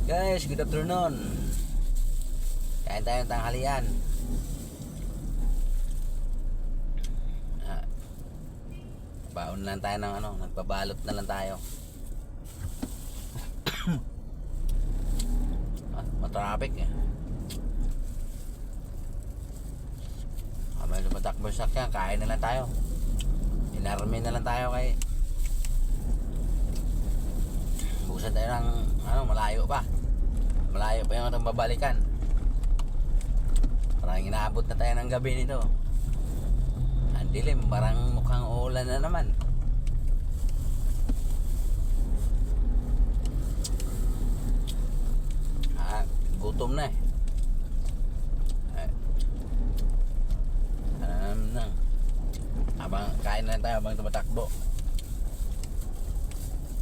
Guys, good afternoon. Kain tayo ng tanghalian. Baon lang tayo ng nagbabalot na lang tayo. Matraffic eh. May lumatakbo sa sakyan, kain na lang tayo. Inarmin na lang tayo kay busan tayo ng malayo pa yung itong babalikan. Parang inaabot na tayo ng gabi nito. Ang dilim, parang mukhang uulan na naman. Gutom na eh. Habang kain na lang tayo habang tumatakbo.